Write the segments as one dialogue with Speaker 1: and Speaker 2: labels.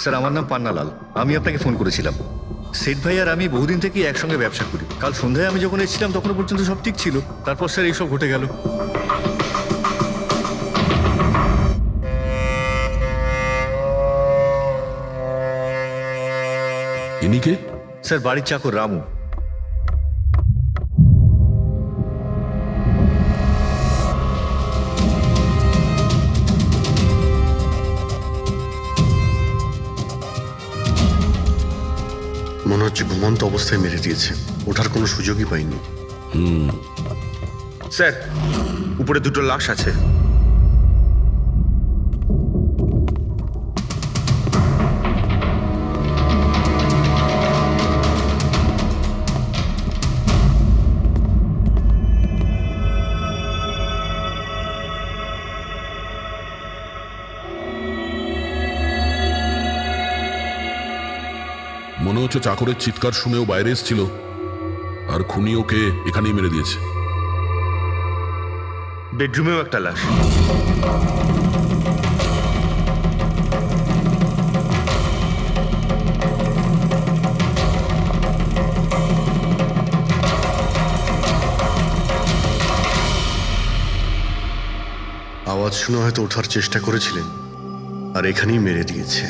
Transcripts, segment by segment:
Speaker 1: Sir আমার নাম পান্নালাল। আমি আপনাকে ফোন করেছিলাম। সেট ভাই আর আমি বহুদিন থেকেই একসঙ্গে ব্যবসা করি। কাল সন্ধ্যায় আমি যখন এসেছিলাম তখনও পর্যন্ত সব ঠিক ছিল। তারপর স্যার এইসব ঘটে গেল।
Speaker 2: ইনি কে?
Speaker 1: স্যার বাড়ির চাকর রামু।
Speaker 3: মনে হচ্ছে ঘুমন্ত অবস্থায় মেরে দিয়েছে, ওঠার কোনো সুযোগই পাইনি।
Speaker 4: স্যার উপরে দুটো লাশ আছে।
Speaker 2: মনে হচ্ছে চাকরের চিৎকার শুনেও বাইরে এসেছিল, আর খুনি ওকে এখানেই মেরে দিয়েছে।
Speaker 4: বেডরুমেও একটা লাশ।
Speaker 3: আওয়াজ শুনে হয়তো ওঠার চেষ্টা করেছিলেন, আর এখানেই মেরে দিয়েছে।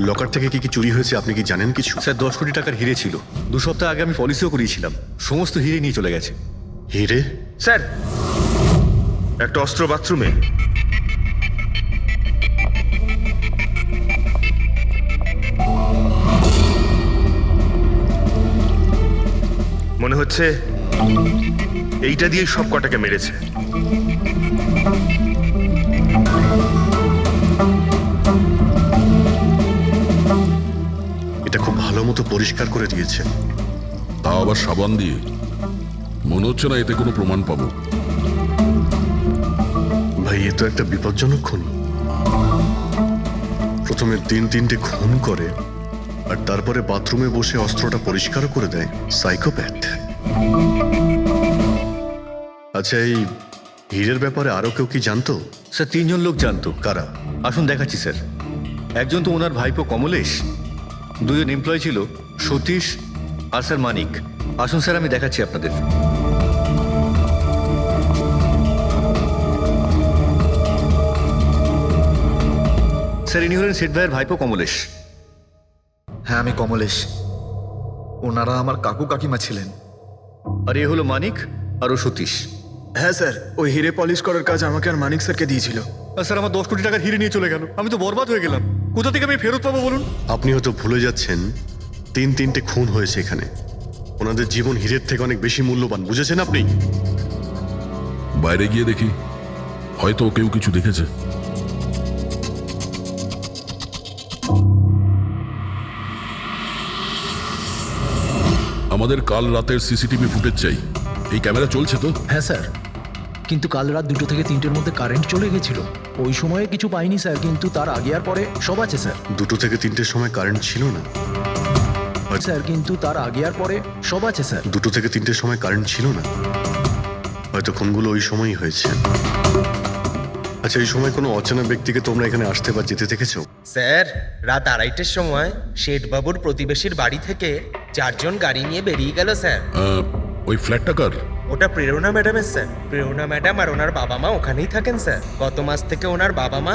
Speaker 3: লকার থেকে কি কি চুরি হয়েছে আপনি কি জানেন কিছু?
Speaker 1: স্যার 10 কোটি টাকার হিরে ছিল। 2 সপ্তাহ আগে আমি পলিসিও করিয়েছিলাম। সমস্ত হিরে নিয়ে চলে গেছে।
Speaker 3: হিরে?
Speaker 4: স্যার একটা অস্ত্র বাথরুমে। মনে হচ্ছে এইটা দিয়ে সব কটাকে মেরেছে।
Speaker 3: এটা খুব ভালো মতো পরিষ্কার করে দিয়েছে।
Speaker 2: তাও আবার সাবান দিয়ে। মনে হচ্ছে না এতে কোনো প্রমাণ পাবো।
Speaker 3: ভাই এ তো একটা বিপজ্জনক খুনি। প্রথমে 3-3টে খুন করে, আর তারপরে বাথরুমে বসে অস্ত্রটা পরিষ্কার করে দেয়। সাইকোপ্যাথ। আচ্ছা, এই হীরের ব্যাপারে আরো কেউ কি জানতো?
Speaker 1: স্যার 3 জন লোক জানতো।
Speaker 3: কারা?
Speaker 1: আসুন দেখাচ্ছি স্যার। একজন তো ওনার ভাইপো কমলেশ, 2 জন এমপ্লয় ছিল, সতীশ আর স্যার মানিক। আসুন স্যার আমি দেখাচ্ছি আপনাদের। স্যার ইনি হলেন সেট ভাইয়ের ভাইপো কমলেশ।
Speaker 5: হ্যাঁ আমি কমলেশ। ওনারা আমার কাকু কাকিমা ছিলেন।
Speaker 1: আর এ হলো মানিক আর ও সতীশ।
Speaker 5: হ্যাঁ স্যার, ওই হিরে পলিশ করার কাজ আমাকে আর মানিক স্যারকে দিয়েছিল।
Speaker 1: আর স্যার আমার 10 কোটি টাকার হিরে নিয়ে চলে গেল। আমি তো বরবাদ হয়ে গেলাম। কোথা থেকে আমি ফেরত পাবো বলুন?
Speaker 3: আপনি হয়তো ভুলে যাচ্ছেন 3-3টে খুন হয়েছে এখানে। ওনাদের জীবন হীরের থেকে অনেক বেশি মূল্যবান, বুঝেছেন আপনি?
Speaker 2: বাইরে গিয়ে দেখি, হয়তো কেউ কিছু দেখেছে। আমাদের কাল রাতের সিসিটিভি ফুটেজ চাই। এই ক্যামেরা চলছে তো?
Speaker 6: হ্যাঁ স্যার, কিন্তু কাল রাত 2 থেকে 3টের মধ্যে কারেন্ট চলে গেছিল। ওই সময়ে কিছু পাইনি স্যার, কিন্তু তার আগে আর পরে সব আছে স্যার।
Speaker 3: 2 থেকে 3টের সময় কারেন্ট ছিল না
Speaker 6: স্যার, কিন্তু তার আগে আর পরে সব আছে স্যার।
Speaker 3: 2 থেকে 3টের সময় কারেন্ট ছিল না, হয়তো খুনগুলো ওই সময়ই হয়েছে। আচ্ছা, এই সময় কোনো অচেনা ব্যক্তিকে তোমরা এখানে আসতে বা যেতে দেখেছো?
Speaker 7: স্যার রাত 2:30টার সময় শেঠবাবুর প্রতিবেশীর বাড়ি থেকে 4 জন গাড়ি নিয়ে বেরিয়ে গেল স্যার।
Speaker 2: ওই ফ্ল্যাটটা কার?
Speaker 7: ওটা প্রেরণা ম্যাডামের স্যার। প্রেরণা ম্যাডাম আর ওনার বাবা মা ওখানেই থাকেন স্যার। গত মাস থেকে ওনার বাবা মা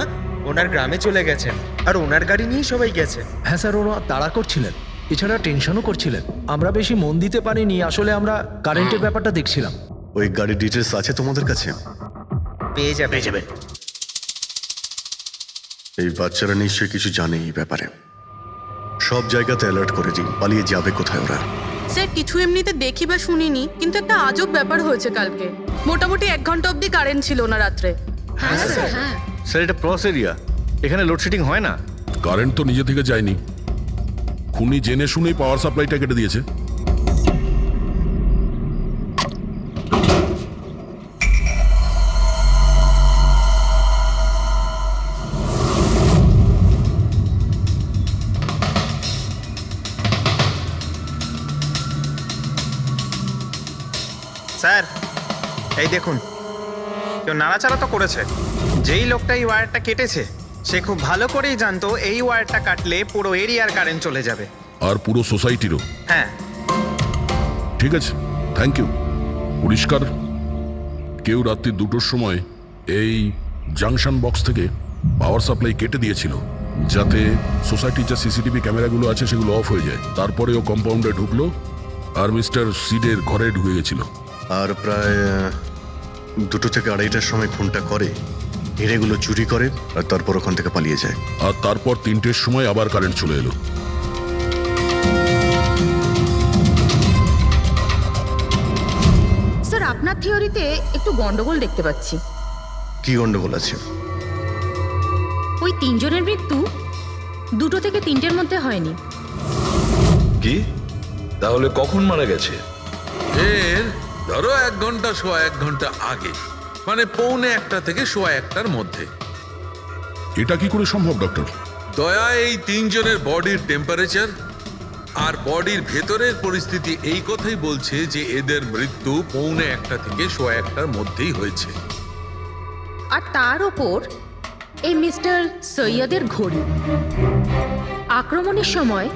Speaker 7: ওনার গ্রামে চলে গেছেন, আর ওনার গাড়ি নিয়েই সবাই গেছে।
Speaker 6: হ্যাঁ স্যার, ওরা তাড়া করছিলেন, এছাড়া টেনশনও করছিলেন। আমরা বেশি মন দিতে পারিনি, আসলে আমরা কারেন্টের ব্যাপারটা দেখছিলাম।
Speaker 3: ওই গাড়ির ডিটেলস আছে তোমাদের কাছে?
Speaker 7: পেয়ে যাবেন।
Speaker 3: এই বাচ্চারা নিশ্চয়ই কিছু জানে এই ব্যাপারে। সব জায়গাতে অ্যালার্ট করে দিন, পালিয়ে যাবে কোথায় ওরা।
Speaker 8: স্যার কিছু এমনিতে দেখি বা শুনিনি, কিন্তু একটা আজব ব্যাপার হয়েছে কালকে। মোটামুটি 1 ঘন্টা অবধি কারেন্ট ছিল না রাত্রে। হ্যাঁ স্যার। হ্যাঁ
Speaker 1: স্যার এটা ক্রস এরিয়া, এখানে লোডশেডিং হয় না।
Speaker 2: কারেন্ট তো নিজে থেকে যায়নি। খুনি জেনে শুনেই পাওয়ার সাপ্লাইটা কেটে দিয়েছে।
Speaker 7: স্যার এই দেখুন, কেউ নাড়াচাড়া তো করেছে। যেই লোকটা এই ওয়্যারটা কেটেছে সে খুব ভালো করেই জানতো এই ওয়্যারটা কাটলে পুরো এরিয়ার কারেন্ট চলে যাবে।
Speaker 2: আর পুরো সোসাইটিরও।
Speaker 7: হ্যাঁ,
Speaker 2: ঠিক আছে, থ্যাংক ইউ। পরিষ্কার, কেউ রাত্রি 2টোর সময় এই জাংশন বক্স থেকে পাওয়ার সাপ্লাই কেটে দিয়েছিল, যাতে সোসাইটির যে সিসিটিভি ক্যামেরাগুলো আছে সেগুলো অফ হয়ে যায়। তারপরে ও কম্পাউন্ডে ঢুকলো আর মিস্টার সিডের ঘরে ঢুকে গেছিল।
Speaker 3: আর প্রায় 2টো থেকে 2:30টার সময় খুনটা করে, হিরেগুলো চুরি করে আর তারপর ওখান থেকে পালিয়ে যায়।
Speaker 2: আর তারপর 3টের সময় আবার কারেন্ট চলে এলো।
Speaker 8: স্যার, আপনার থিওরিতে একটু গন্ডগোল দেখতে পাচ্ছি।
Speaker 3: কি গন্ডগোল আছে?
Speaker 8: ওই 3 জনের মৃত্যু 2টো থেকে 3টের মধ্যে হয়নি।
Speaker 9: কি? তাহলে কখন মারা গেছে?
Speaker 10: এর ধরো 1 ঘন্টা সোয়া 1 ঘন্টা আগে, মানে 1:45 থেকে সোয়া 1টার মধ্যে।
Speaker 2: এটা কি করে সম্ভব ডক্টর?
Speaker 10: দয়া, এই 3 জনের বডির টেম্পারেচার আর বডির ভেতরের পরিস্থিতি এই কথাই বলছে যে এদের মৃত্যু 1:45 থেকে সোয়া 1টার মধ্যেই হয়েছে।
Speaker 8: আর তার ওপর এই মিস্টার সৈয়দের ঘড়ি। আক্রমণের সময়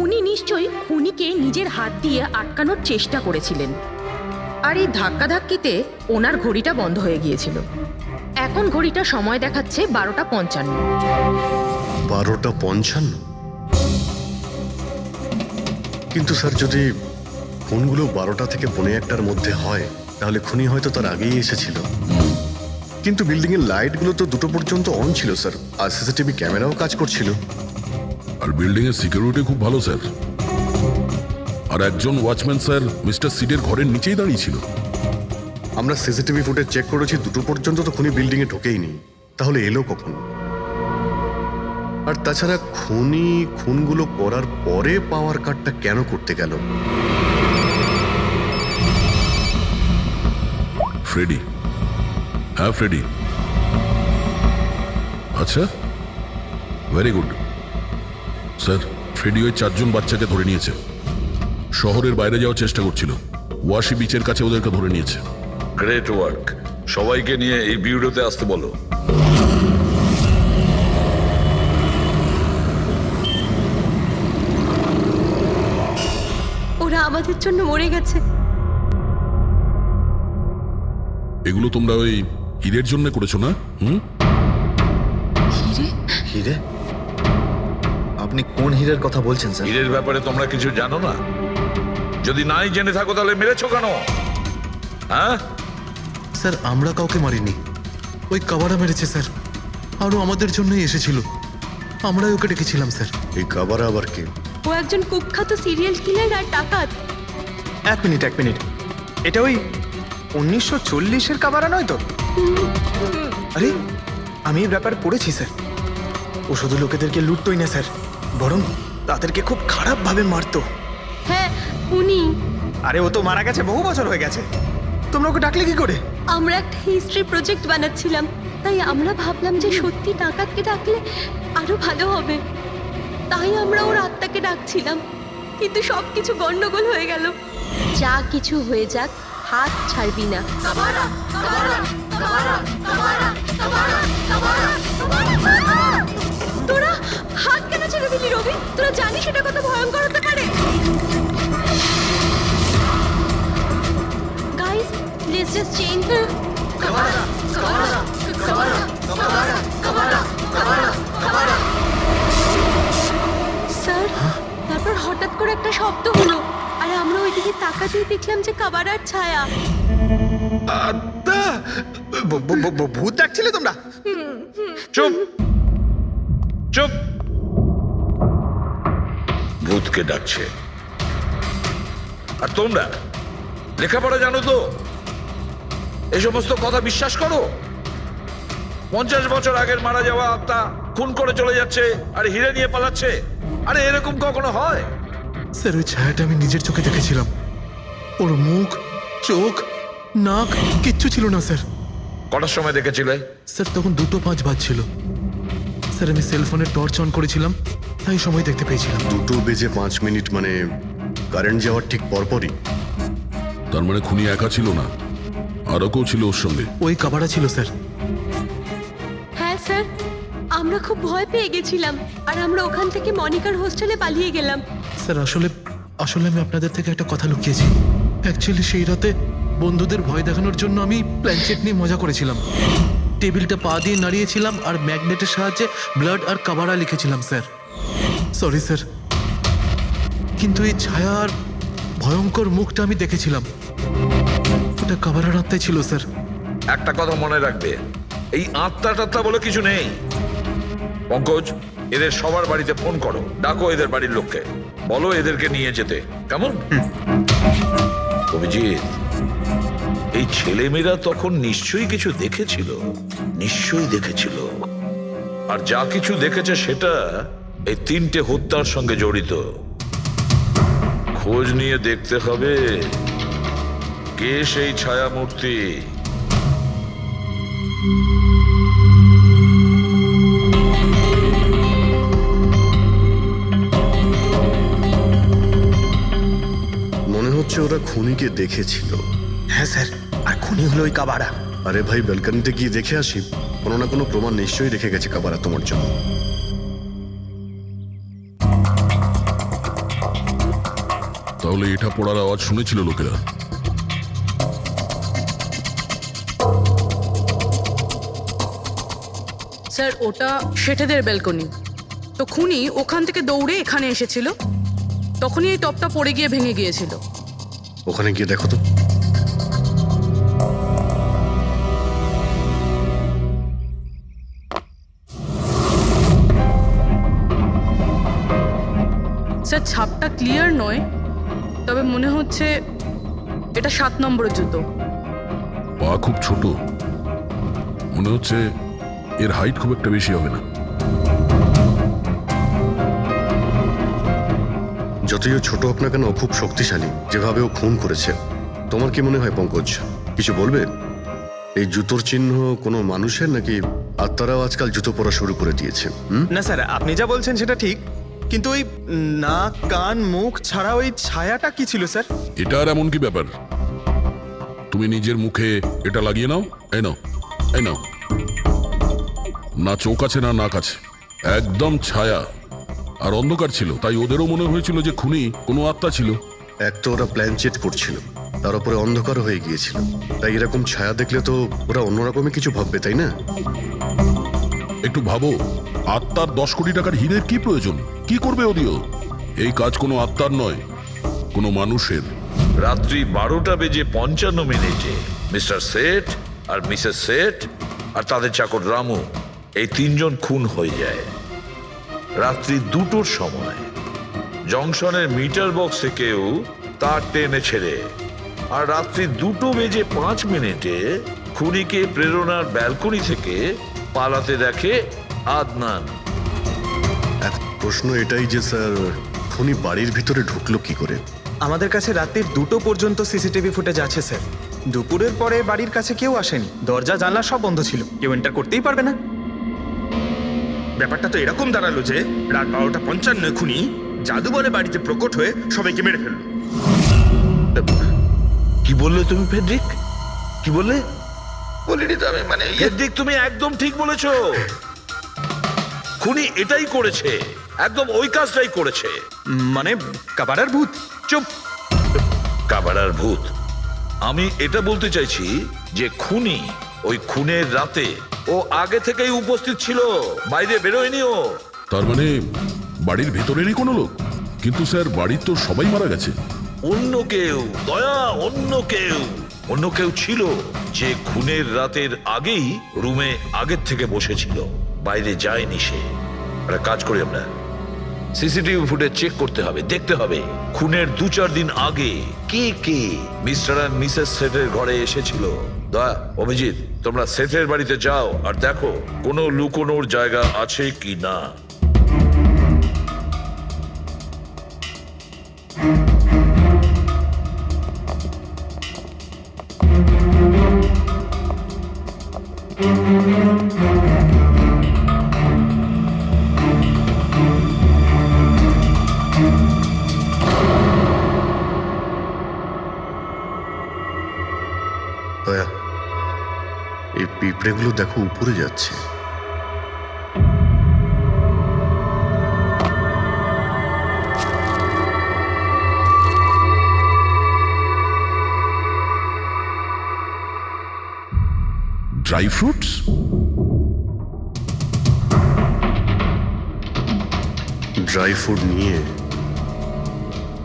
Speaker 8: উনি নিশ্চয়ই খুনিকে নিজের হাত দিয়ে আটকানোর চেষ্টা করেছিলেন, আর এই ধাক্কাধাক্কিতে ওনার ঘড়িটা বন্ধ হয়ে গিয়েছিল। এখন ঘড়িটা সময় দেখাচ্ছে 12:55।
Speaker 3: 12:55? কিন্তু স্যার, যদি খুনগুলো 12টা থেকে 1:45টার মধ্যে হয় তাহলে খুনি হয়তো তার আগেই এসেছিল। কিন্তু বিল্ডিং এর লাইটগুলো তো 2টো পর্যন্ত অন ছিল স্যার, আর সিসিটিভি ক্যামেরাও কাজ করছিল।
Speaker 2: আর বিল্ডিং এর সিকিউরিটি খুব ভালো স্যার। আর একজন ওয়াচম্যান স্যার মিস্টার সিডের ঘরের নিচেই দাঁড়িয়ে ছিল।
Speaker 3: আমরা সিসিটিভি ফুটেজ চেক করেছি, 2টো পর্যন্ত তো খুনি বিল্ডিং এ ঢোকেই নি, তাহলে এলো কখন? আর তাছাড়া খুনি খুনগুলো করার পরে পাওয়ার কাটটা কেন করতে গেল?
Speaker 2: ফ্রেডি। হ্যাঁ, ফ্রেডি। আচ্ছা, ভেরি গুড স্যার। ফ্রেডি ওই 4 জন বাচ্চাকে ধরে নিয়েছে। শহরের বাইরে যাওয়ার চেষ্টা করছিল, ওয়াশি বিচের কাছে ওদেরকে ধরে নিয়েছে।
Speaker 9: Great work. সবাইকে নিয়ে এই বিউরোতে আসতে বলো।
Speaker 8: ওরা আমাদের জন্য মরে গেছে।
Speaker 2: এগুলো তোমরা ওই হীরের জন্য করেছো না?
Speaker 8: হিরে?
Speaker 5: হিরে? আপনি কোন হীরের কথা বলছেন স্যার?
Speaker 9: হীরের ব্যাপারে তোমরা কিছু জানো না? যদি নাই জেনে থাকো তাহলে মেরেছো কেন? হ্যাঁ
Speaker 6: স্যার, আমরা কাউকে মারিনি, ওই কাবারা মেরেছে স্যার। আরও আমাদের জন্যই এসেছিল, আমরাই ওকে ডেকেছিলাম স্যার।
Speaker 3: এই কাবারা আবার কে?
Speaker 8: ও একজন কুখ্যাত সিরিয়াল কিলার আর ডাকাত।
Speaker 7: এক মিনিট। এটা ওই 1940-এর কাবারা নয় তো? আরে, আমি এই ব্যাপারে পড়েছি স্যার। ও শুধু লোকেদেরকে লুটতোই না স্যার, বরং তাদেরকে খুব খারাপভাবে মারতো।
Speaker 8: হ্যাঁ, উনি।
Speaker 7: আরে, ও তো মারা গেছে, বহু বছর হয়ে গেছে। তোমরা ওকে ডাকলে কি করে?
Speaker 8: আমরা একটা হিস্ট্রি প্রজেক্ট বানাচ্ছিলাম, তাই আমরা ভাবলাম যে সত্যি ডাকাতকে ডাকলে আরো ভালো হবে। তাই আমরা ওর আত্মাকে ডাকছিলাম, কিন্তু সবকিছু গন্ডগোল হয়ে গেল। যা কিছু হয়ে যাক, হাত ছাড়বি না। তোরা হাত কেন ছেড়ে দিলি রবি? তোরা জানিস এটা কত ভয়ঙ্কর হতে পারে? Guys, let's just change. Sir, তারপর হঠাৎ করে একটা শব্দ হলো, আর আমরা ওইদিকে তাকাতেই দেখলাম যে কাবারার ছায়া।
Speaker 7: ভূত ডাকছিলে তোমরা?
Speaker 9: চুপ চুপ। ভূতকে ডাকছে। আর তোমরা লেখাপড়া জানো তো? এই সমস্ত কথা বিশ্বাস করো? 50 বছর আগের মারা যাওয়া আত্মা খুন করে চলে যাচ্ছে আর হিরে নিয়ে পালাচ্ছে। আরে, এরকম কখনো হয়?
Speaker 6: স্যার, ওই ছায়াটা আমি নিজের চোখে দেখেছিলাম। ওর মুখ, চোখ, নাক কিচ্ছু ছিল না স্যার।
Speaker 9: কটার সময় দেখেছিলে?
Speaker 6: স্যার, তখন 2:05 বাজছিল স্যার। আমি সেলফোনের টর্চ অন করেছিলাম, তাই সময় দেখতে পেয়েছিলাম।
Speaker 3: 2:05 মানে কারেন্ট যাওয়ার ঠিক পরপরই।
Speaker 2: তার মানে খুনি একা ছিল না, আরও কেউ ছিল ওর সঙ্গে?
Speaker 6: ওই কাবারা ছিল স্যার।
Speaker 8: হ্যাঁ স্যার, আমরা খুব ভয় পেয়ে গেছিলাম আর আমরা ওখান থেকে মনিকার হোস্টেলে পালিয়ে গেলাম।
Speaker 6: স্যার আসলে আসলে আমি আপনাদের থেকে একটা কথা লুকিয়েছি। অ্যাকচুয়ালি সেই রাতে বন্ধুদের ভয় দেখানোর জন্য আমি প্ল্যানচেট নিয়ে মজা করেছিলাম। টেবিলটা পা দিয়ে নাড়িয়েছিলাম আর ম্যাগনেটের সাহায্যে ব্লাড আর কাবারা লিখেছিলাম স্যার। সরি স্যার, কিন্তু এই ছায়ার ভয়ঙ্কর মুখটা আমি দেখেছিলাম, ওটা কাবারার আত্মায় ছিল স্যার।
Speaker 9: একটা কথা মনে রাখবে, এই আত্মা টাত্মা বলে কিছু নেই। পঙ্কজ, এদের সবার বাড়িতে ফোন করো, ডাকো এদের বাড়ির লোককে, বলো এদেরকে নিয়ে যেতে, কেমন? অভিজিৎ, এই ছেলেমেয়েরা তখন নিশ্চয়ই কিছু দেখেছিল, নিশ্চয়ই দেখেছিল। আর যা কিছু দেখেছে সেটা এই 3টে হত্যার সঙ্গে জড়িত। খোঁজ নিয়ে দেখতে হবে কে সেই ছায়ামূর্তি।
Speaker 3: মনে হচ্ছে ওরা খুনিকে দেখেছিল।
Speaker 7: হ্যাঁ স্যার, আর খুনি হলো ওই কাবারা।
Speaker 3: আরে ভাই, ব্যালকনিতে গিয়ে দেখে আসি, কোনো না কোনো প্রমাণ নিশ্চয়ই রেখে গেছে কাবারা তোমার জন্য।
Speaker 2: তাহলে এটা পড়ার আওয়াজ শুনেছিল লোকেরা?
Speaker 11: স্যার ওটা শেঠেদের ব্যালকনি, তো খুনি ওখান থেকে দৌড়ে এখানে এসেছিল, তখনই এই টপটা পড়ে গিয়ে ভেঙে গিয়েছিল।
Speaker 3: ওখানে গিয়ে দেখো তো।
Speaker 11: স্যার ছাপটা ক্লিয়ার নয়, তবে মনে হচ্ছে এটা 7 নম্বরের জুতো।
Speaker 2: পা খুব ছোট, মনে হচ্ছে এর হাইট খুব একটা বেশি হবে না।
Speaker 3: যতই ও ছোট হোক না কেন, ও খুব শক্তিশালী। যেভাবে ও খুন করেছে, তোমার কি মনে হয় পঙ্কজ? কিছু বলবে? এই জুতোর চিহ্ন কোনো মানুষের, নাকি আত্মারাও আজকাল জুতো পরা শুরু করে দিয়েছে?
Speaker 7: না স্যার, আপনি যা বলছেন সেটা ঠিক, কিন্তু ওই নাক কান মুখ ছাড়া ওই ছায়াটা কি ছিল স্যার?
Speaker 2: এটা আর এমন কি ব্যাপার? তুমি নিজের মুখে এটা লাগিয়ে নাও। এই নাও, এই নাও। না চোখ আছে না নাক আছে, একদম ছায়া। আর অন্ধকার ছিল, তাই ওদেরও মনে হয়েছিল যে খুনি কোনো আত্মা ছিল।
Speaker 3: এক তো ওরা প্ল্যান চেট করছিল, তার উপরে অন্ধকার হয়ে গিয়েছিল, তাই এরকম ছায়া দেখলে তো ওরা অন্যরকমই কিছু ভাববে, তাই না?
Speaker 2: একটু ভাবো, আত্মার 10 কোটি টাকার হীরের কি প্রয়োজন? কি করবে ওদিও? এই কাজ কোনো আত্মার নয়, কোনো মানুষের।
Speaker 9: রাত্রি 12:55 মিস্টার সেঠ আর মিসেস সেঠ আর তাদের চাকর রামু, এই 3 জন খুন হয়ে যায় রাত্রি 2টোর সময়। জংশনের মিটার বক্সে কেউ তার টেনে ছেড়ে, আর রাত্রি 2:05 খুনিকে প্রেরণার ব্যালকনি থেকে পালাতে দেখে আদনান।
Speaker 3: এখন প্রশ্ন এটাই যে স্যার, খুনি বাড়ির ভিতরে ঢুকলো কি করে?
Speaker 7: আমাদের কাছে রাত্রির 2টো পর্যন্ত সিসিটিভি ফুটেজ আছে স্যার। দুপুরের পরে বাড়ির কাছে কেউ আসেনি, দরজা জানলা সব বন্ধ ছিল, কেউ এন্টার করতেই পারবে না।
Speaker 4: ব্যাপারটা তো এরকম দাঁড়ালো যে রাত 12:55 খুনি জাদু বলে বাড়িতে প্রকট হয়ে সবাইকে মেরে ফেললো।
Speaker 9: কি বললে তুমি ফেডরিক? কি বললে? বলিনি তো আমি, মানে ফেডরিক তুমি একদম ঠিক বলেছো। খুনি এটাই করেছে, একদম ওই কাজটাই করেছে।
Speaker 7: মানে কাবারার ভূত?
Speaker 9: চুপ, কাবারার ভূত? আমি এটা বলতে চাইছি যে খুনি ওই খুনের রাতে ও আগে থেকেই উপস্থিত ছিল, বাইরে বেরোয়নি ও।
Speaker 2: তার মানে বাড়ির ভেতরেরই কোনো লোক? কিন্তু স্যার, বাড়ির তো সবাই মারা গেছে।
Speaker 9: অন্য কেউ, দয়া, অন্য কেউ ছিল যে খুনের রাতের আগেই রুমে আগের থেকে বসেছিল, বাইরে যায়নি সে। একটা কাজ করি আমরা, সিসিটিভি ফুটেজ চেক করতে হবে, দেখতে হবে খুনের 2-4 দিন আগে কে কে মিস্টার আর মিসেস সেটের ঘরে এসেছিল। দয়া, অভিজিৎ, তোমরা সেটের বাড়িতে যাও আর দেখো কোনো লুকোনোর জায়গা আছে কি না।
Speaker 3: দয়া, এই পিঁপড়েগুলো দেখো উপরে যাচ্ছে।
Speaker 2: Dry fruits?
Speaker 3: ড্রাই ফ্রুট নিয়ে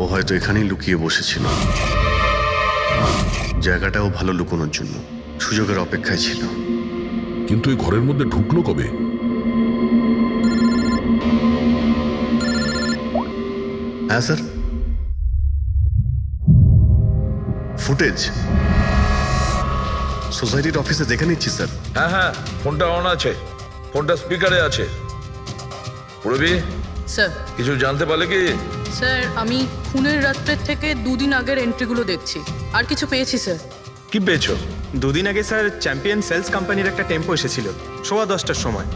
Speaker 3: ও হয়তো এখানেই লুকিয়ে বসেছিল। জায়গাটাও ভালো লুকোনোর জন্য সুযোগের অপেক্ষায় ছিল।
Speaker 2: কিন্তু এই ঘরের মধ্যে ঢুকলো কবে?
Speaker 3: হ্যাঁ স্যার, ফুটেজ সোসাইটির অফিসে দেখে নিচ্ছি স্যার।
Speaker 9: হ্যাঁ হ্যাঁ, ফোনটা অন আছে, ফোনটা স্পিকারে আছে। পূরবী,
Speaker 11: স্যার
Speaker 9: কিছু জানতে পারলে কি?
Speaker 11: স্যার আমি খুনের রাত্রের থেকে 2 দিন আগের এন্ট্রিগুলো দেখছি, আর কিছু পেয়েছি স্যার।
Speaker 9: কি পেয়েছো?
Speaker 7: 2 দিন আগে স্যার চ্যাম্পিয়ন সেলস কোম্পানির একটা টেম্পো এসেছিল 10:15টার সময়।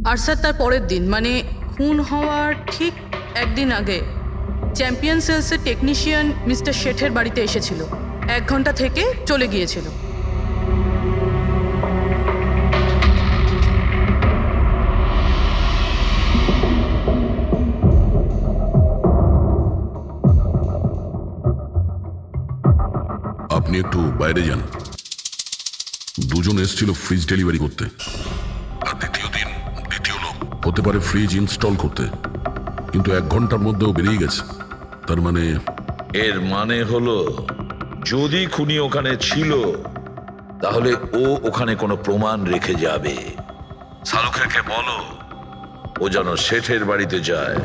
Speaker 11: আর স্যার তার পরের দিন মানে খুন হওয়ার ঠিক 1 দিন আগে চ্যাম্পিয়ন সেলসের টেকনিশিয়ান মিস্টার শেঠের বাড়িতে এসেছিল, 1 ঘন্টা থেকে চলে গিয়েছিল।
Speaker 2: আপনি একটু বাইরে যান। দুজন এসেছিল ফ্রিজ ডেলিভারি করতে, আর দ্বিতীয় লোক হতে পারে ফ্রিজ ইনস্টল করতে, কিন্তু 1 ঘন্টার মধ্যেও বেরিয়ে গেছে। তার মানে
Speaker 9: এর মানে হলো যদি খুনি ওখানে ছিল তাহলে ও ওখানে কোনো প্রমাণ রেখে যাবে। শালুখেরকে বলো ও যেন শেঠের বাড়িতে যায়।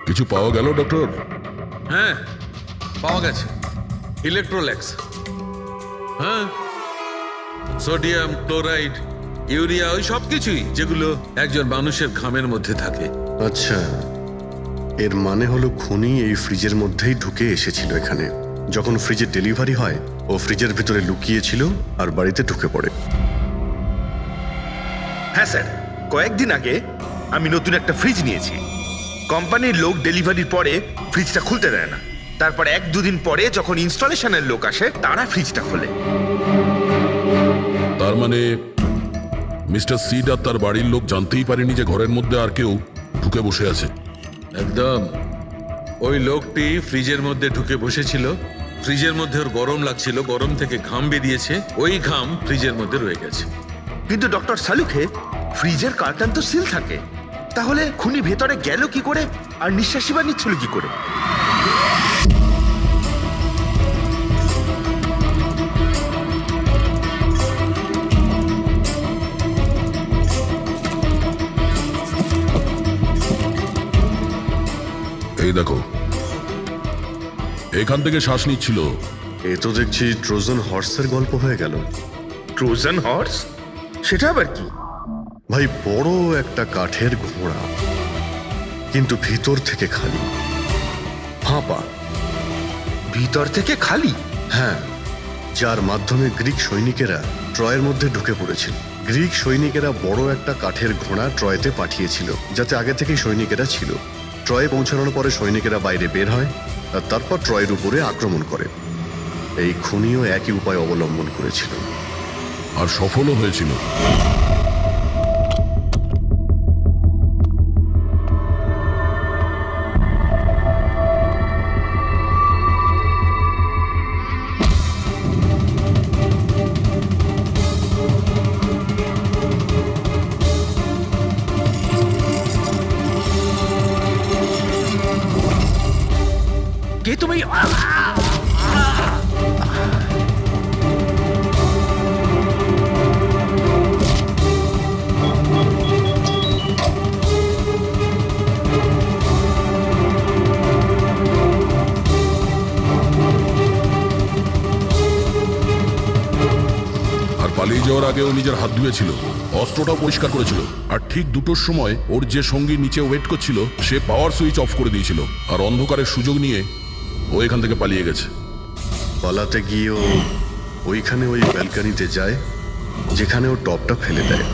Speaker 2: কিছু পাওয়া গেল ডক্টর?
Speaker 10: হ্যাঁ, পাওয়া গেছে ইলেকট্রোল্যাক্স। হ্যাঁ, সোডিয়াম ক্লোরাইড, ইউরিয়া, ওই সব কিছুই যেগুলো একজন মানুষের ঘামের মধ্যে থাকে।
Speaker 3: আচ্ছা, এর মানে হলো খুনি এই ফ্রিজের মধ্যেই ঢুকে এসেছিল এখানে। যখন ফ্রিজের ডেলিভারি হয় ও ফ্রিজের ভিতরে লুকিয়েছিল আর বাড়িতে ঢুকে পড়ে।
Speaker 4: হ্যাঁ স্যার, কয়েকদিন আগে আমি নতুন একটা ফ্রিজ নিয়েছি। কোম্পানির লোক ডেলিভারির পরে ফ্রিজটা খুলতে দেয় না। তারপর 1-2 দিন পরে যখন ইনস্টলেশনের লোক আসে তারা ফ্রিজটা খোলে।
Speaker 2: তার মানে মিস্টার সিড আর তার বাড়ির লোক জানতেই পারেনি যে ঘরের মধ্যে আর কেউ ঢুকে বসে আছে।
Speaker 10: একদম, ওই লোকটি ফ্রিজের মধ্যে ঢুকে বসেছিল, ফ্রিজের মধ্যে ওর গরম লাগছিল, গরম থেকে ঘাম বেরিয়েছে, ওই ঘাম ফ্রিজের মধ্যে রয়ে গেছে।
Speaker 4: কিন্তু ডক্টর সালুখে, ফ্রিজের কার্টন তো সিল থাকে, তাহলে খুনি ভেতরে গেল কি করে আর নিঃশ্বাসই বা নিচ্ছিল কি করে?
Speaker 2: এই দেখো, এখান থেকে শ্বাস নিচ্ছিল।
Speaker 3: এ তো দেখছি ট্রোজান হর্সের গল্প হয়ে গেল।
Speaker 4: Trojan horse? সেটা আবার কি?
Speaker 3: ভাই, বড় একটা কাঠের ঘোড়া, কিন্তু ভিতর থেকে খালি, ফাঁপা।
Speaker 4: ভিতর থেকে খালি?
Speaker 3: হ্যাঁ, যার মাধ্যমে গ্রিক সৈনিকেরা ট্রয়ের মধ্যে ঢুকে পড়েছিল। গ্রিক সৈনিকেরা বড় একটা কাঠের ঘোড়া ট্রয়েতে পাঠিয়েছিল, যাতে আগে থেকেই সৈনিকেরা ছিল। ট্রয়ে পৌঁছানোর পরে সৈনিকেরা বাইরে বের হয় আর তারপর ট্রয়ের উপরে আক্রমণ করে। এই খুনিও একই উপায় অবলম্বন করেছিল
Speaker 2: আর সফলও হয়েছিল।
Speaker 4: কে তুমি?
Speaker 2: যাওয়ার আগে ও নিজের হাত ধুয়েছিল, অস্ত্রটাও পরিষ্কার করেছিল, আর ঠিক 2টোর সময় ওর যে সঙ্গী নিচে ওয়েট করছিল সে পাওয়ার সুইচ অফ করে দিয়েছিল, আর অন্ধকারের সুযোগ নিয়ে ও এখান থেকে পালিয়ে গেছে।
Speaker 3: পালাতে গিয়ে ও ওইখানে ওই ব্যালকানিতে যায় যেখানে ও টপটা ফেলে দেয়।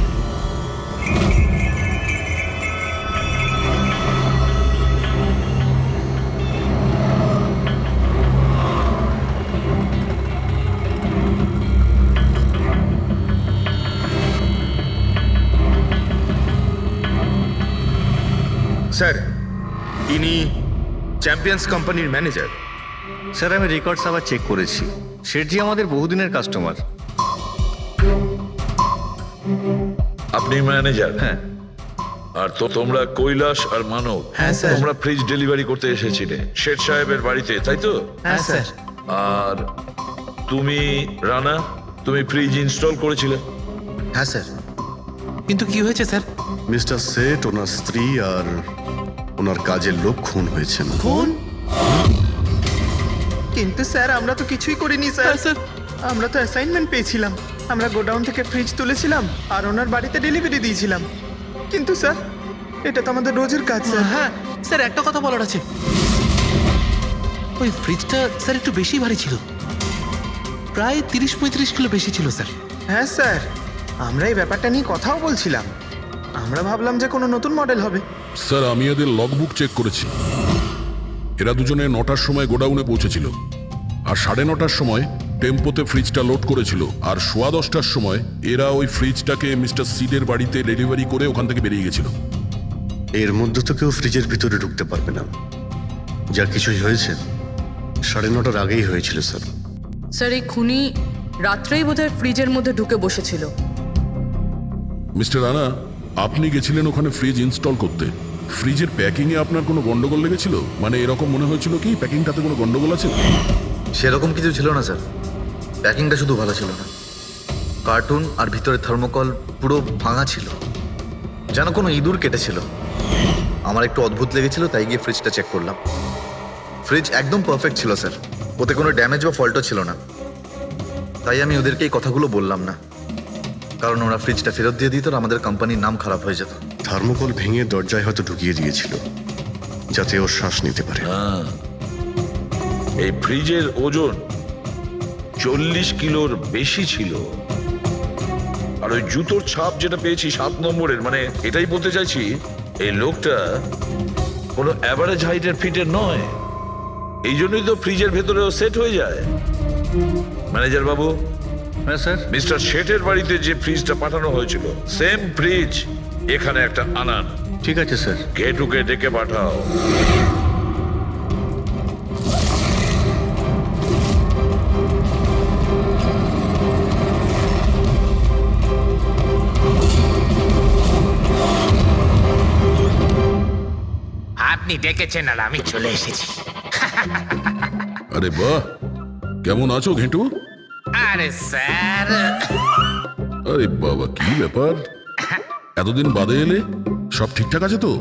Speaker 4: স্যার, ইনি চ্যাম্পিয়ন্স কোম্পানির ম্যানেজার।
Speaker 1: স্যার আমি রেকর্ডস আবার চেক করেছি, শেঠজি আমাদের বহুদিনের কাস্টমার।
Speaker 9: আপনি ম্যানেজার?
Speaker 1: হ্যাঁ।
Speaker 9: আর তো তোমরা কৈলাস আর মানব,
Speaker 7: হ্যাঁ, স্যার।
Speaker 9: তোমরা ফ্রিজ ডেলিভারি করতে এসেছিলে শেঠ সাহেবের বাড়িতে, তাই তো?
Speaker 7: হ্যাঁ স্যার।
Speaker 9: আর তুমি রানা, তুমি ফ্রিজ ইনস্টল করেছিলে?
Speaker 5: হ্যাঁ স্যার।
Speaker 6: কিন্তু কি হয়েছে স্যার?
Speaker 3: মিস্টার সেট, ওনার স্ত্রী আর ওনার কাজের লোক খুন হয়েছেন।
Speaker 7: খুন? কিন্তু স্যার আমরা তো কিছুই করিনি স্যার।
Speaker 6: স্যার
Speaker 7: আমরা তো অ্যাসাইনমেন্ট পেয়েছিলাম, আমরা গোডাউন থেকে ফ্রিজ তুলেছিলাম আর ওনার বাড়িতে ডেলিভারি দিয়েছিলাম। কিন্তু স্যার এটা তো আমাদের রোজের কাজ স্যার।
Speaker 6: হ্যাঁ স্যার, একটা কথা বলার আছে। ওই ফ্রিজটা স্যার একটু বেশি ভারী ছিল, প্রায় 30-35 কিলো বেশি ছিল স্যার।
Speaker 7: হ্যাঁ স্যার, আমরা এই ব্যাপারটা নিয়ে কথাও বলছিলাম। আমরা ভাবলাম যে কোনো নতুন মডেল হবে।
Speaker 2: স্যার আমি এদের লগবুক চেক করেছি, এরা দুজনে 9টার সময় গোডাউনে পৌঁছেছিল, আর 9:30টার সময় টেম্পোতে ফ্রিজটা লোড করেছিল, আর 10:15টার সময় এরা ওই ফ্রিজটাকে মিস্টার সিডের বাড়িতে ডেলিভারি করে ওখান থেকে বেরিয়ে গেছিল।
Speaker 3: এর মধ্যে তো কেউ ফ্রিজের ভিতরে ঢুকতে পারবে না। যা কিছুই হয়েছে 9:30টার আগেই হয়েছিল স্যার।
Speaker 11: স্যার এই খুনি রাত্রেই বোধহয় ফ্রিজের মধ্যে ঢুকে বসেছিল।
Speaker 2: মিস্টার রানা, আপনি গেছিলেন ওখানে ফ্রিজ ইনস্টল করতে, ফ্রিজের প্যাকিংয়ে আপনার কোনো গন্ডগোল লেগেছিল? মানে এরকম মনে হয়েছিল কি প্যাকিংটাতে কোনো গন্ডগোল আছে?
Speaker 5: সেরকম কিছু ছিল না স্যার, প্যাকিংটা শুধু ভালো ছিল না, কার্টুন আর ভিতরে থার্মোকল পুরো ভাঙা ছিল, যেন কোনো ইঁদুর কেটেছিল। আমার একটু অদ্ভুত লেগেছিল, তাই গিয়ে ফ্রিজটা চেক করলাম। ফ্রিজ একদম পারফেক্ট ছিল স্যার, ওতে কোনো ড্যামেজ বা ফল্টও ছিল না। তাই আমি ওদেরকে এই কথাগুলো বললাম না, কারণ ওরা ফ্রিজটা ফেরত দিয়ে দিত আর আমাদের কোম্পানির নাম খারাপ হয়ে যেত।
Speaker 3: থার্মোকল ভেঙে দরজায় হয়তো ঢুকিয়ে দিয়েছিল যাতে ওর শ্বাস নিতে পারে।
Speaker 9: এই ফ্রিজের ওজন 40 কিলোর বেশি ছিল। আর ওই জুতোর ছাপ যেটা পেয়েছি 7 নম্বরের, মানে এটাই বলতে চাইছি এই লোকটা কোনো অ্যাভারেজ হাইটের ফিটের নয়। এই জন্যই তো ফ্রিজের ভেতরেও সেট হয়ে যায়। ম্যানেজার বাবু,
Speaker 1: হ্যাঁ স্যার।
Speaker 9: মিস্টার শেঠের বাড়িতে যে ফ্রিজটা পাঠানো হয়েছিল সেম ফ্রিজ এখানে একটা আনান।
Speaker 1: ঠিক আছে স্যার।
Speaker 9: গেটুকে ডেকে পাঠাও।
Speaker 12: আপনি ডেকেছেন আর আমি চলে এসেছি।
Speaker 2: আরে বাহ, কেমন আছো ঘেঁটু?
Speaker 12: আরে স্যার,
Speaker 2: আরে বাবা, কি ব্যাপার, এতদিন বাদে এলে? সব ঠিকঠাক আছে তো?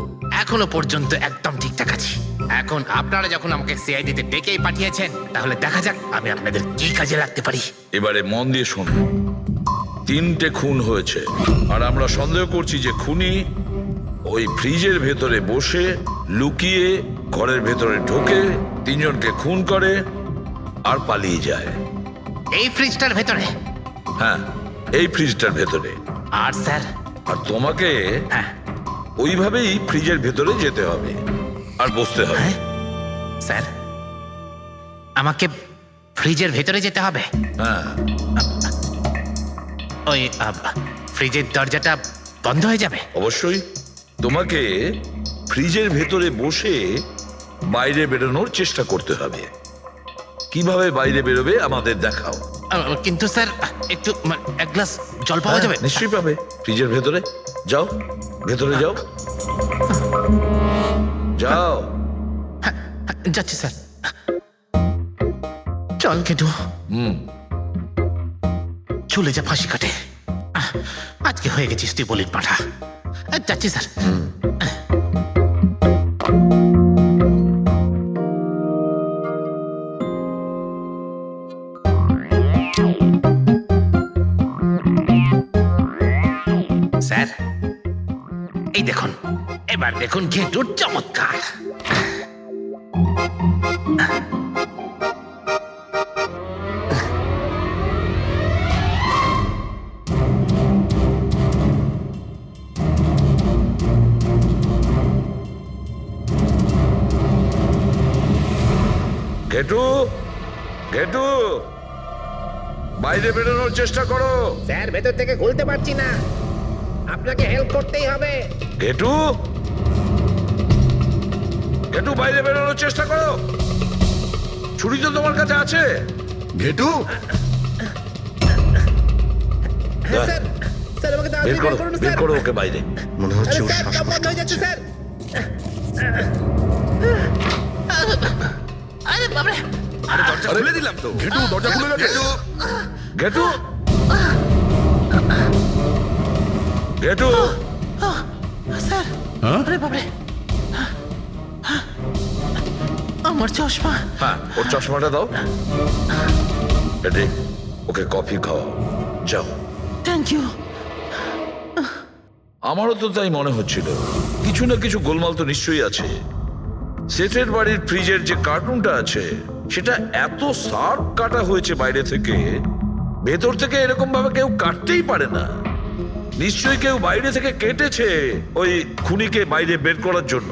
Speaker 12: এখনো পর্যন্ত একদম ঠিকঠাক আছি। এখন আপনারা যখন আমাকে সিআইডিতে ডেকেই পাঠিয়েছেন, তাহলে দেখা যাক আমি আপনাদের কি কাজে লাগতে পারি।
Speaker 9: এবারে মন দিয়ে শুনুন। 3টে খুন হয়েছে, আর আমরা সন্দেহ করছি যে খুনি ওই ফ্রিজের ভেতরে বসে লুকিয়ে ঘরের ভেতরে ঢোকে, 3জনকে খুন করে আর পালিয়ে যায়।
Speaker 12: এই ফ্রিজটার ভেতরে?
Speaker 9: হ্যাঁ, এই ফ্রিজটার ভেতরে।
Speaker 12: আর স্যার?
Speaker 9: আর তোমাকে
Speaker 12: হ্যাঁ,
Speaker 9: ওইভাবেই ফ্রিজের ভেতরে যেতে হবে আর বসতে হবে।
Speaker 12: স্যার আমাকে ফ্রিজের ভেতরে যেতে হবে?
Speaker 9: হ্যাঁ।
Speaker 12: ওই ফ্রিজের দরজাটা বন্ধ হয়ে যাবে?
Speaker 9: অবশ্যই। তোমাকে ফ্রিজের ভেতরে বসে বাইরে বেরোনোর চেষ্টা করতে হবে। কিভাবে বাইরে বেরোবে আমাদের দেখাও।
Speaker 12: কিন্তু স্যার একটু এক গ্লাস জল পাওয়া যাবে?
Speaker 9: নিশ্চয়ই পাবে। ফ্রিজের ভেতরে যাও, ভেতরে যাও, যাও।
Speaker 12: যাচ্ছি স্যার। চল কেটু, চলে যা ফাঁসি কাটে। আজকে হয়ে গেছিস তুই বলির পাঠা। যাচ্ছি স্যার। এবার দেখুন ঘেটুর চমৎকার।
Speaker 9: ঘেটু, ঘেটু, বাইরে বেরোনোর চেষ্টা করো।
Speaker 13: স্যার ভেতর থেকে খুলতে পারছি না, আপনাকে হেল্প করতেই হবে।
Speaker 9: ঘেটু, ঘেটু, বাইরে বেরোনোর চেষ্টা করো। ছুরি তো তোমার কাছে আছে।
Speaker 2: ঘেটু,
Speaker 13: হ্যাঁ স্যার, স্যার আমাকে তাড়াতাড়ি
Speaker 9: বের করো,
Speaker 13: বের করুন
Speaker 9: বের
Speaker 13: স্যার।
Speaker 9: করো ওকে বাইরে।
Speaker 3: মনে হচ্ছে
Speaker 13: আরে
Speaker 3: ওর
Speaker 13: স্যার, দম
Speaker 3: শ্বাসকষ্ট
Speaker 13: বন্ধ হয়ে যাচ্ছে
Speaker 3: হচ্ছে।
Speaker 13: স্যার।
Speaker 4: দরজা খুলে দিলাম তো।
Speaker 2: ঘেটু দরজা খুলে গেছে।
Speaker 9: ঘেটু, ঘেটু,
Speaker 2: হ্যাঁ
Speaker 6: আমার চশমা।
Speaker 9: হ্যাঁ ওর চশমাটা দাও। এডি, ওকে কফি খাওয়াও, যাও।
Speaker 6: Thank you.
Speaker 9: আমারও তো তাই মনে হচ্ছিল, কিছু না কিছু গোলমাল তো নিশ্চয়ই আছে। সেটের বাড়ির ফ্রিজের যে কার্টুনটা আছে সেটা এত শার্প কাটা হয়েছে বাইরে থেকে, ভেতর থেকে এরকম ভাবে কেউ কাটতেই পারে না। নিশ্চয়ই কেউ বাইরে থেকে কেটেছে ওই খুনিকে বাইরে বের করার জন্য।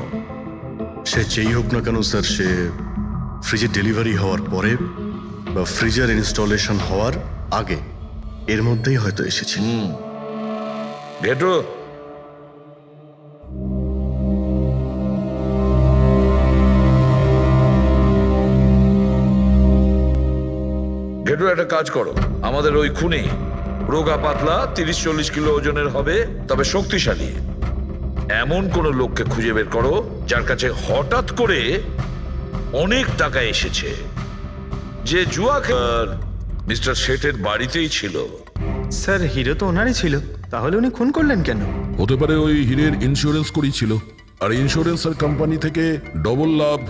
Speaker 3: সে যেই হোক না কেন স্যার, সে ফ্রিজের ডেলিভারি হওয়ার পরে বা ফ্রিজার ইনস্টলেশন হওয়ার আগে এর মধ্যেই হয়তো এসেছে।
Speaker 9: ঘেটু, ঘেটু, একটা কাজ করো। আমাদের ওই খুনি রোগা পাতলা 30-40 কিলো ওজনের হবে, তবে শক্তিশালী। এমন কোন লোককে খুঁজে বের করো যার কাছে হঠাৎ করে অনেক টাকা এসেছে, যে জুয়া খেলার মিস্টার শেঠের বাড়িতেই ছিল।
Speaker 7: স্যার হিরো তো ওনারই ছিল, তাহলে উনি খুন করলেন কেন?
Speaker 2: হতে পারে ওই হীরের ইন্স্যুরেন্স করেছিল, আর ইন্স্যুরেন্সের কোম্পানি থেকে ডবল লাভ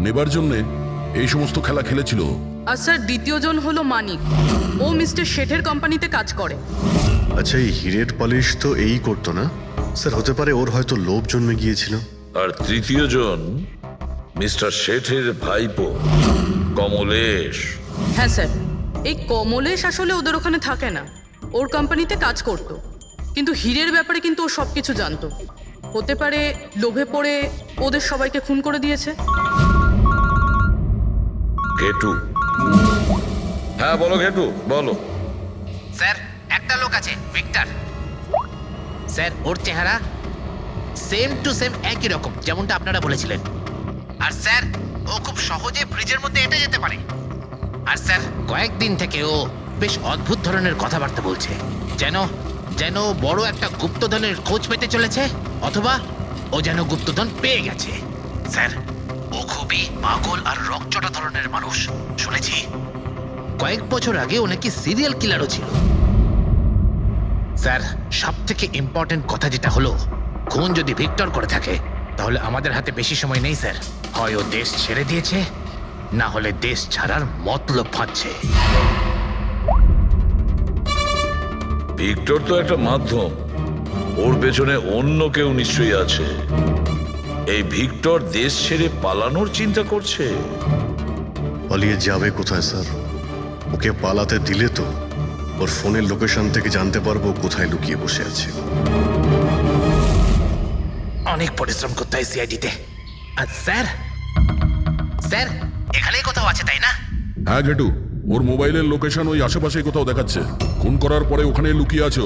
Speaker 2: নেবার জন্য এই সমস্ত খেলা খেলেছিল।
Speaker 11: আর স্যার দ্বিতীয় জন হলো মানিক, ও মিস্টার শেঠের কোম্পানিতে কাজ করে।
Speaker 3: আচ্ছা, এই হীরের পলিশ তো এই করতো না স্যার? হতে পারে ওর হয়তো লোভ জন্মে গিয়েছিল।
Speaker 9: আর তৃতীয় জন মিস্টার শেঠের ভাইপো কমলেশ।
Speaker 11: হ্যাঁ স্যার, এই কমলেশ আসলে ওদের ওখানে থাকে না, ওর কোম্পানিতে কাজ করত। কিন্তু হীরের ব্যাপারে কিন্তু ও সব কিছু জানতো। হতে পারে লোভে পড়ে ওদের সবাইকে খুন করে দিয়েছে।
Speaker 9: ঘেটু, হ্যাঁ বলো ঘেটু, বলো।
Speaker 12: স্যার একটা লোক আছে, ভিক্টর। স্যার ওর চেহারা সেম টু সেম একই রকম যেমনটা আপনারা বলেছিলেন। আর স্যার ও খুব সহজে ফ্রিজের মধ্যে এঁটে যেতে পারে। আর স্যার কয়েকদিন থেকে ও বেশ অদ্ভুত ধরনের কথাবার্তা বলছে, যেন যেন বড় একটা গুপ্তধনের খোঁজ পেতে চলেছে, অথবা ও যেন গুপ্তধন পেয়ে গেছে। স্যার ও খুবই পাগল আর রকচটা ধরনের মানুষ। শুনেছি কয়েক বছর আগে ও নাকি সিরিয়াল কিলারও ছিল। স্যার সব থেকে ইম্পর্টেন্ট কথা যেটা হলো, খুন যদি ভিক্টর করে থাকে তাহলে আমাদের হাতে বেশি সময় নেই স্যার। হয় ও দেশ ছেড়ে দিয়েছে, না হলে দেশ ছাড়ার মতলব ভাবছে।
Speaker 9: ভিক্টর তো একটা মাধ্যম, ওর পেছনে অন্য কেউ নিশ্চয়ই আছে। এই ভিক্টর দেশ ছেড়ে পালানোর চিন্তা করছে।
Speaker 3: পালিয়ে যাবে কোথায় স্যার? ওকে পালাতে দিলে তো ওর ফোনের লোকেশন থেকে জানতে পারবো কোথায় লুকিয়ে বসে আছে।
Speaker 12: অনেক পরিশ্রম করতে হয় সিআইডিতে। আর স্যার স্যার এখানেই কোথাও আছে তাই না?
Speaker 2: হ্যাঁ ঘেটু, ওর মোবাইলের লোকেশন ওই আশেপাশে কোথাও দেখাচ্ছে। খুন করার পরে ওখানে লুকিয়ে আছো।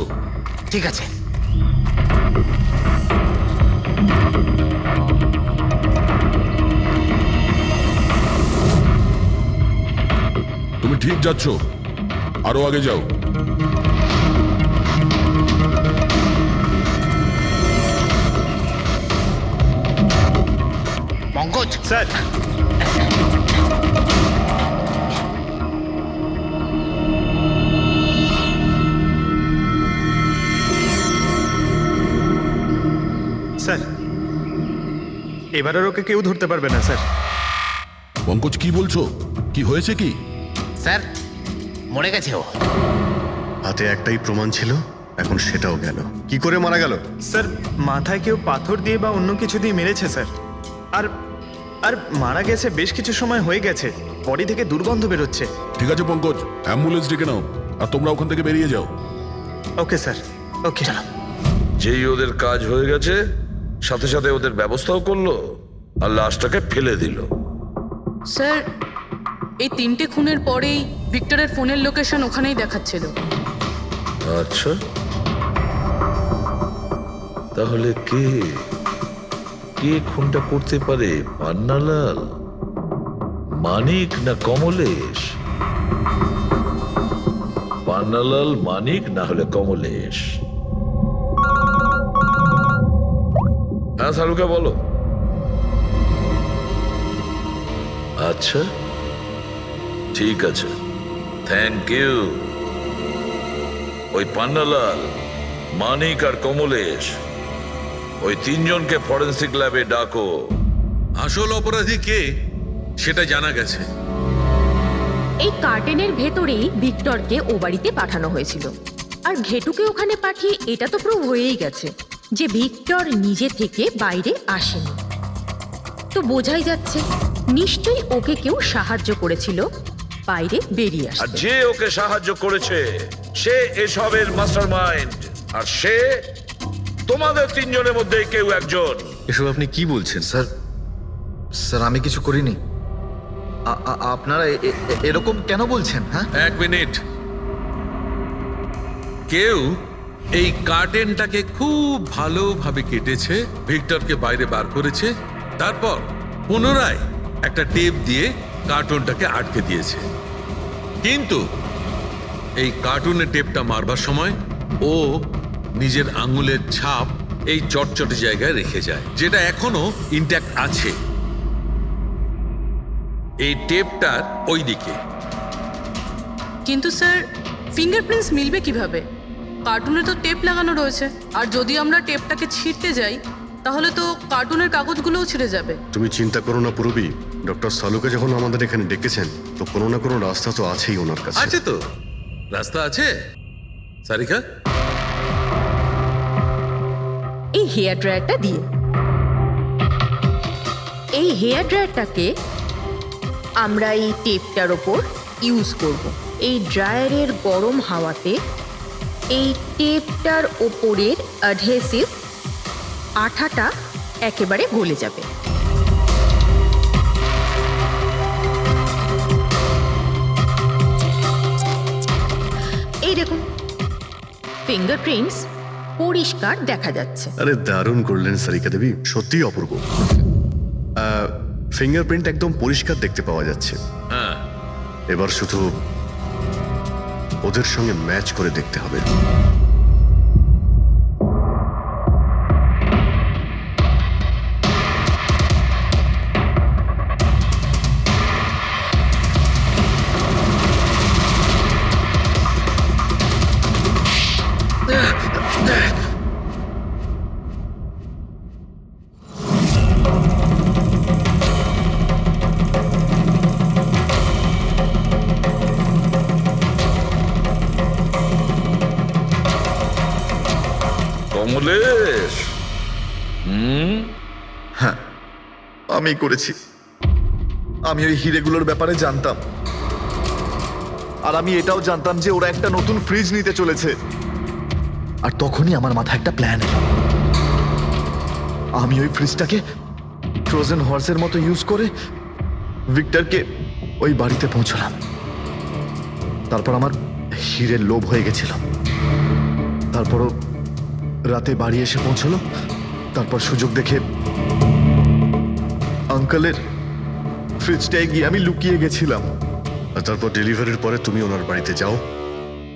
Speaker 12: ঠিক আছে।
Speaker 2: তুমি ঠিক যাচ্ছ, আরো আগে যাও।
Speaker 12: পঙ্কজ
Speaker 7: স্যার স্যার এবার আর ওকে কেউ ধরতে পারবে না স্যার।
Speaker 2: পঙ্কজ কি বলছো? কি হয়েছে কি?
Speaker 12: স্যার মরে গেছে ও।
Speaker 3: হাতে একটাই প্রমাণ ছিল, এখন সেটাও গেল। কি করে মারা গেল?
Speaker 7: স্যার মাথায় কেউ পাথর দিয়ে বা অন্য কিছু দিয়ে মেরেছে স্যার। আর আর মারা গেছে বেশ কিছু সময় হয়ে গেছে, বডি থেকে দুর্গন্ধ বেরোচ্ছে।
Speaker 2: ঠিক আছে পঙ্কজ, অ্যাম্বুলেন্স ডেকে নাও আর তোমরা ওখান থেকে বেরিয়ে যাও।
Speaker 7: ওকে স্যার, ওকে।
Speaker 9: যেই ওদের কাজ হয়ে গেছে সাথে সাথে ওদের ব্যবস্থাও করলো আর লাশটাকে ফেলে দিল।
Speaker 11: স্যার এই 3টে খুনের পরেই ভিক্টরের ফোনের লোকেশন ওখানেই দেখাচ্ছিল।
Speaker 9: আচ্ছা, তাহলে কে কে খুনটা করতে পারে? পান্নালাল, মানিক না কমলেশ? পান্নালাল, মানিক না হলে কমলেশ। হ্যাঁ সালুকা বলো। আচ্ছা ঠিক আছে, থ্যাংক ইউ। ওই পান্নালাল, মানিক আর কমলেশ, ওই 3 জনকে ফরেন্সিক ল্যাবে ডাকো।
Speaker 10: আসল অপরাধী কে সেটা জানা গেছে।
Speaker 8: এই কার্টেনের ভেতরেই ভিক্টরকে ও বাড়িতে পাঠানো হয়েছিল, আর ঘেটুকে ওখানে পাঠিয়ে এটা তো প্রুভ হয়েই গেছে যে ভিক্টর নিজে থেকে বাইরে আসেনি। তো বোঝাই যাচ্ছে নিশ্চয়ই ওকে কেউ সাহায্য করেছিল বাইরে বেরিয়ে
Speaker 9: আর
Speaker 8: আসতে।
Speaker 9: যে ওকে সাহায্য করেছে সে এসবের মাস্টারমাইন্ড, আর সে তোমাদের 3 জনের মধ্যে কেউ একজন।
Speaker 1: এসব আপনি কি বলছেন?
Speaker 5: স্যার স্যার আমি কিছু করিনি। আপনারা এরকম কেন বলছেন? হ্যাঁ
Speaker 10: 1 মিনিট। কেউ এই কার্টেনটাকে খুব ভালোভাবে কেটেছে, ভিক্টরকে বাইরে বার করেছে, তারপর পুনরায় একটা টেপ দিয়ে কার্টুনটাকে আটকে দিয়েছে। কিন্তু এই কার্টুনের টেপটা মারবার সময় ও নিজের আঙুলের ছাপ এই চটচটে জায়গায় রেখে যায়, যেটা এখনো ইনট্যাক্ট আছে। এই টেপটার ওই দিকে।
Speaker 11: কিন্তু স্যার ফিঙ্গারপ্রিন্টস মিলবে কিভাবে? কার্টুনে তো টেপ লাগানো রয়েছে, আর যদি আমরা টেপটাকে ছিঁড়তে যাই তাহলে তো কার্টুনের কাগজগুলোও ছিঁড়ে যাবে।
Speaker 3: তুমি চিন্তা করো না পুরবি, ডক্টর সালুকে যখন আমাদের এখানে ডেকেছেন তো কোনো না কোনো রাস্তা তো আছেই ওনার কাছে।
Speaker 10: আছে তো, রাস্তা আছে। সারিকা,
Speaker 8: এই হেয়ার ড্রায়ারটা দিয়ে, এই হেয়ার ড্রায়ারটাকে আমরা এই টেপটার ওপর ইউজ করব। এই ড্রায়ারের গরম হাওয়াতে এই টেপটার ওপরের অ্যাডহেসিভ আঠাটা একেবারে গলে যাবে। এই দেখুন, ফিঙ্গারপ্রিন্টস পরিষ্কার দেখা যাচ্ছে।
Speaker 3: আরে দারুণ করলেন সারিকা দেবী, সত্যিই অপূর্ব। ফিঙ্গারপ্রিন্ট একদম পরিষ্কার দেখতে পাওয়া যাচ্ছে।
Speaker 10: হ্যাঁ
Speaker 3: এবার শুধু ওদের সঙ্গে ম্যাচ করে দেখতে হবে।
Speaker 9: কমলেশ,
Speaker 5: হ্যাঁ আমি করেছি। আমি ওই হিরেগুলোর ব্যাপারে জানতাম, আর আমি এটাও জানতাম যে ওরা একটা নতুন ফ্রিজ নিতে চলেছে। আর তখনই আমার মাথায় একটা প্ল্যান এলো। আমি ওই ফ্রিজটাকে ফ্রোজেন হর্সের মতো ইউজ করে ভিক্টরকে ওই বাড়িতে পৌঁছলাম। তারপর আমার হিরের লোভ হয়ে গেছিল। তারপরও রাতে বাড়ি এসে পৌঁছলো। তারপর সুযোগ দেখে আঙ্কেলের ফ্রিজটায় গিয়ে আমি লুকিয়ে গেছিলাম।
Speaker 3: আর তারপর ডেলিভারির পরে তুমি ওনার বাড়িতে যাও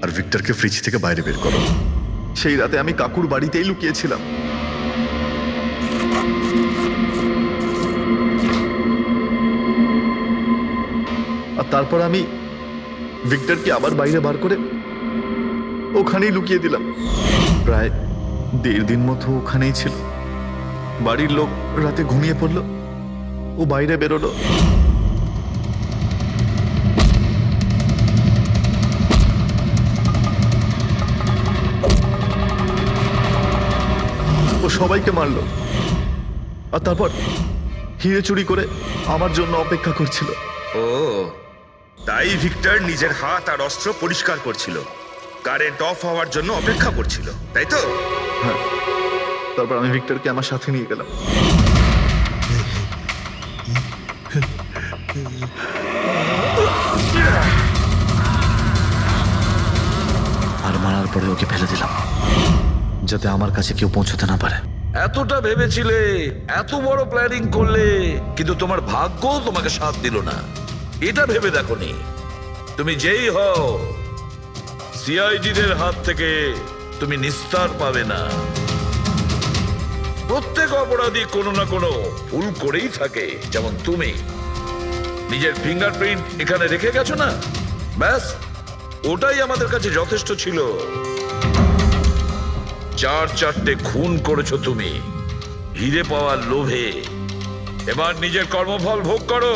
Speaker 3: আর ভিক্টরকে ফ্রিজ থেকে বাইরে বের করো।
Speaker 5: সেই রাতে আমি কাকুর বাড়িতেই লুকিয়েছিলাম। আর তারপর আমি ভিক্টরকে আবার বাইরে বার করে ওখানেই লুকিয়ে দিলাম। প্রায় 1.5 দিন মতো ওখানেই ছিল। বাড়ির লোক রাতে ঘুমিয়ে পড়লো, ও বাইরে বেরোলো। সবাইকে মারলো আর তারপর হিরে চুরি করে আমার জন্য অপেক্ষা করছিল।
Speaker 4: ও তাই ভিক্টর নিজের হাত আর অস্ত্র পরিষ্কার করছিল, কারেন্ট অফ হওয়ার জন্য অপেক্ষা করছিল, তাই তো?
Speaker 5: হ্যাঁ, তারপর আমি ভিক্টরকে আমার সাথে নিয়ে গেলাম। আর মারার পরে ওকে ফেলে দিলাম যাতে আমার কাছে কেউ পৌঁছতে না পারে।
Speaker 9: এতটা ভেবেছিলে, এত বড় প্ল্যানিং করলে, কিন্তু তোমার ভাগ্য তোমাকে সাথ দিল না। এটা ভেবে দেখোনি তুমি যেই হও সিআইডিদের হাত থেকে তুমি নিস্তার পাবে না। প্রত্যেক অপরাধী কোনো না কোনো ভুল করেই থাকে, যেমন তুমি নিজের ফিঙ্গারপ্রিন্ট এখানে রেখে গেছো না, ব্যাস ওটাই আমাদের কাছে যথেষ্ট ছিল। 4-4টে খুন করেছো তুমি হিরে পাওয়ার লোভে। এবার নিজের কর্মফল ভোগ করো।